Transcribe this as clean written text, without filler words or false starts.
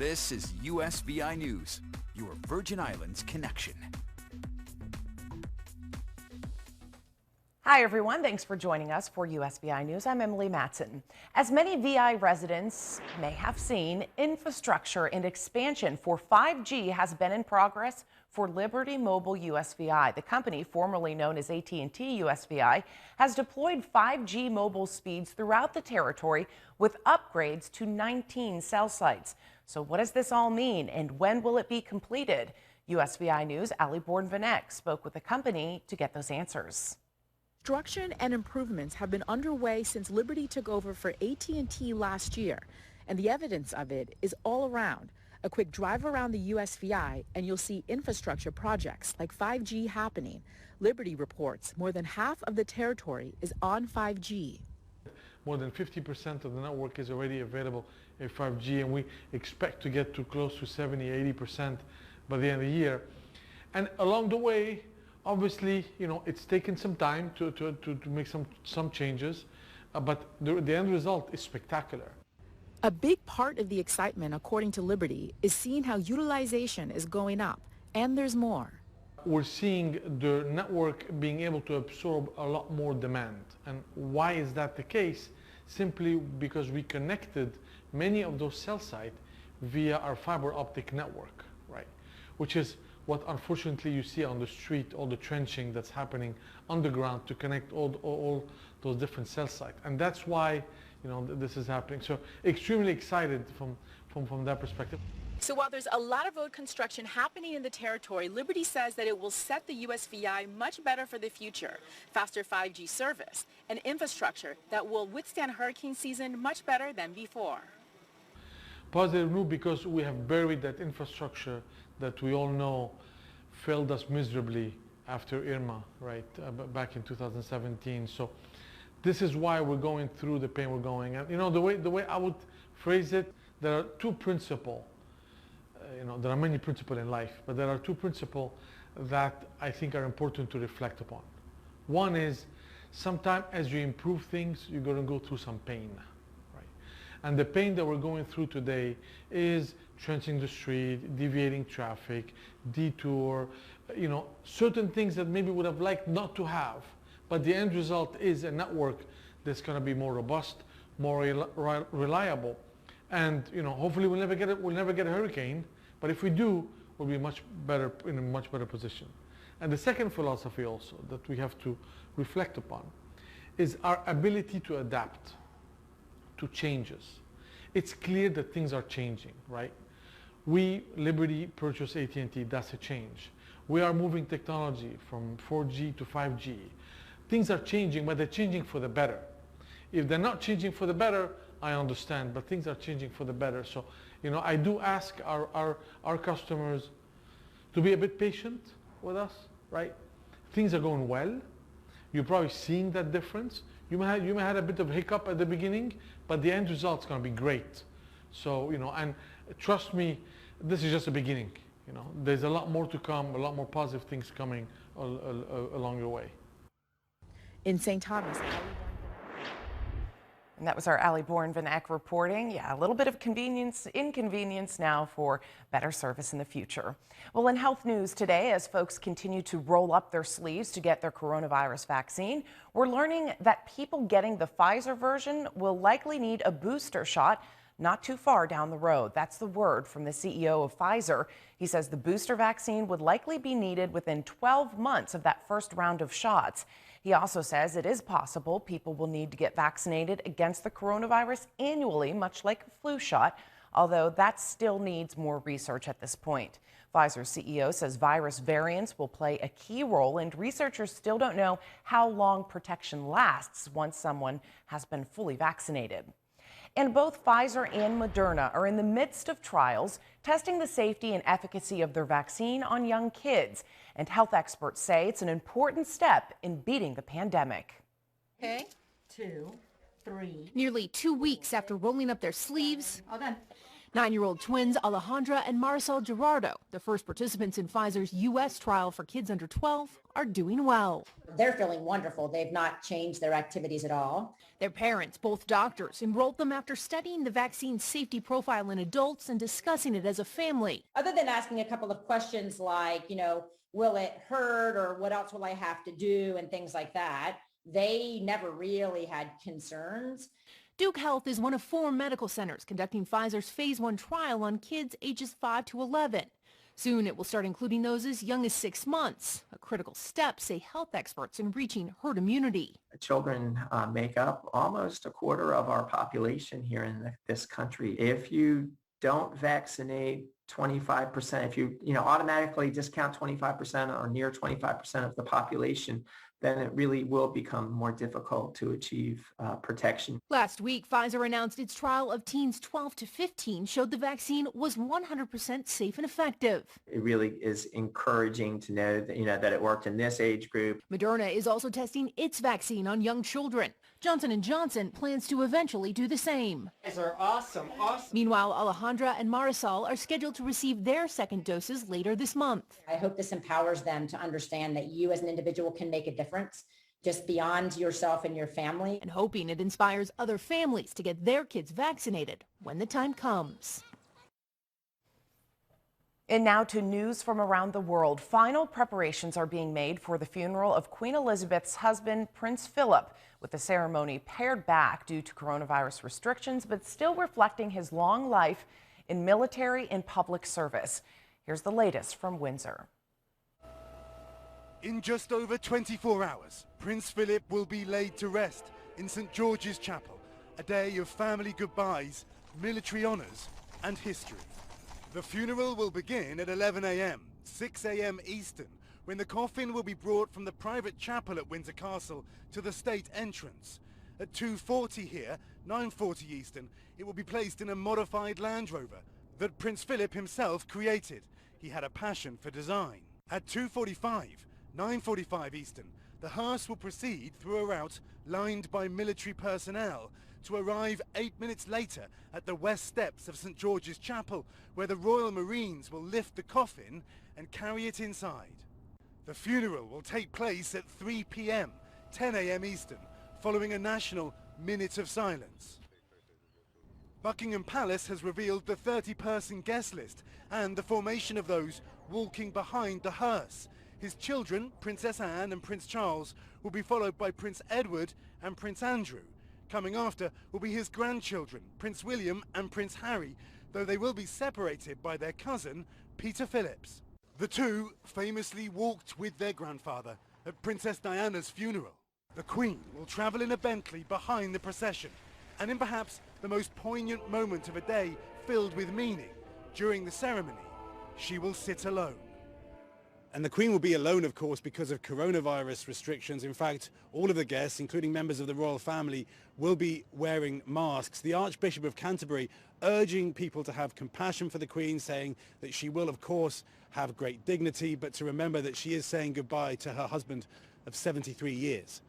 This is USVI News, your Virgin Islands connection. Hi, everyone. Thanks for joining us for USVI News. I'm Emily Matson. As many VI residents may have seen, infrastructure and expansion for 5G has been in progress for Liberty Mobile USVI. The company, formerly known as AT&T USVI, has deployed 5G mobile speeds throughout the territory with upgrades to 19 cell sites. So what does this all mean, and when will it be completed? USVI News' Ali Bourne-Vanek spoke with the company to get those answers. Construction and improvements have been underway since Liberty took over for AT&T last year, and the evidence of it is all around. A quick drive around the USVI and you'll see infrastructure projects like 5G happening. Liberty reports more than half of the territory is on 5G. More than 50% of the network is already available in 5G, and we expect to get to close to 70-80% by the end of the year. And along the way, obviously, it's taken some time to make some changes, but the end result is spectacular. A big part of the excitement, according to Liberty, is seeing how utilization is going up, and there's more. We're seeing the network being able to absorb a lot more demand. And why is that the case? Simply because we connected many of those cell sites via our fiber optic network, right? Which is what unfortunately you see on the street, all the trenching that's happening underground to connect all those different cell sites. And that's why this is happening. So extremely excited from that perspective. So while there's a lot of road construction happening in the territory, Liberty says that it will set the USVI much better for the future. Faster 5G service and infrastructure that will withstand hurricane season much better than before. Positive news, because we have buried that infrastructure that we all know failed us miserably after Irma, right, back in 2017. So this is why we're going through the pain we're going. And the way I would phrase it, there are two principles. There are many principles in life, but there are two principles that I think are important to reflect upon. One is, sometimes as you improve things, you're going to go through some pain, right? And the pain that we're going through today is trenching the street, deviating traffic, detour, certain things that maybe would have liked not to have. But the end result is a network that's going to be more robust, more reliable. And hopefully we'll never get a hurricane, but if we do, we'll be in a much better position. And the second philosophy also that we have to reflect upon is our ability to adapt to changes. It's clear that things are changing, right? We, Liberty, purchased AT&T, that's a change. We are moving technology from 4G to 5G. Things are changing, but they're changing for the better. If they're not changing for the better, I understand, but things are changing for the better. So, I do ask our customers to be a bit patient with us, right? Things are going well. You're probably seeing that difference. You may have had a bit of hiccup at the beginning, but the end result's going to be great. So, and trust me, this is just the beginning. There's a lot more to come, a lot more positive things coming along your way. In St. Thomas. And that was our Ali Bourne-Vanek reporting. Yeah, a little bit of inconvenience now for better service in the future. Well, in health news today, as folks continue to roll up their sleeves to get their coronavirus vaccine, we're learning that people getting the Pfizer version will likely need a booster shot not too far down the road. That's the word from the CEO of Pfizer. He says the booster vaccine would likely be needed within 12 months of that first round of shots. He also says it is possible people will need to get vaccinated against the coronavirus annually, much like a flu shot, although that still needs more research at this point. Pfizer's CEO says virus variants will play a key role, and researchers still don't know how long protection lasts once someone has been fully vaccinated. And both Pfizer and Moderna are in the midst of trials testing the safety and efficacy of their vaccine on young kids. And health experts say it's an important step in beating the pandemic. Okay, 2, 3. Nearly 2 weeks after rolling up their sleeves, All done. 9-year-old twins Alejandra and Marcel Gerardo, the first participants in Pfizer's U.S. trial for kids under 12, are doing well. They're feeling wonderful. They've not changed their activities at all. Their parents, both doctors, enrolled them after studying the vaccine's safety profile in adults and discussing it as a family. Other than asking a couple of questions like, will it hurt or what else will I have to do and things like that, they never really had concerns. Duke Health is one of 4 medical centers conducting Pfizer's phase 1 trial on kids ages 5 to 11. Soon it will start including those as young as 6 months, a critical step, say health experts, in reaching herd immunity. Children make up almost a quarter of our population here in this country. If you don't vaccinate 25%, if you automatically discount 25% or near 25% of the population, then it really will become more difficult to achieve protection. Last week, Pfizer announced its trial of teens 12 to 15 showed the vaccine was 100% safe and effective. It really is encouraging to know that, that it worked in this age group. Moderna is also testing its vaccine on young children. Johnson & Johnson plans to eventually do the same. These are awesome. Meanwhile, Alejandra and Marisol are scheduled to receive their second doses later this month. I hope this empowers them to understand that you as an individual can make a difference just beyond yourself and your family. And hoping it inspires other families to get their kids vaccinated when the time comes. And now to news from around the world. Final preparations are being made for the funeral of Queen Elizabeth's husband, Prince Philip, with the ceremony pared back due to coronavirus restrictions, but still reflecting his long life in military and public service. Here's the latest from Windsor. In just over 24 hours, Prince Philip will be laid to rest in St. George's Chapel, a day of family goodbyes, military honours and history. The funeral will begin at 11 a.m., 6 a.m. Eastern, when the coffin will be brought from the private chapel at Windsor Castle to the state entrance. At 2:40 here, 9:40 Eastern, it will be placed in a modified Land Rover that Prince Philip himself created. He had a passion for design. At 2:45, 9:45 Eastern, the hearse will proceed through a route lined by military personnel to arrive 8 minutes later at the west steps of St. George's Chapel, where the Royal Marines will lift the coffin and carry it inside. The funeral will take place at 3 p.m, 10 a.m. Eastern, following a national minute of silence. Buckingham Palace has revealed the 30-person guest list and the formation of those walking behind the hearse. His children, Princess Anne and Prince Charles, will be followed by Prince Edward and Prince Andrew. Coming after will be his grandchildren, Prince William and Prince Harry, though they will be separated by their cousin, Peter Phillips. The two famously walked with their grandfather at Princess Diana's funeral. The Queen will travel in a Bentley behind the procession, and in perhaps the most poignant moment of a day filled with meaning, during the ceremony, she will sit alone. And the Queen will be alone, of course, because of coronavirus restrictions. In fact, all of the guests, including members of the royal family, will be wearing masks. The Archbishop of Canterbury urging people to have compassion for the Queen, saying that she will, of course, have great dignity, but to remember that she is saying goodbye to her husband of 73 years.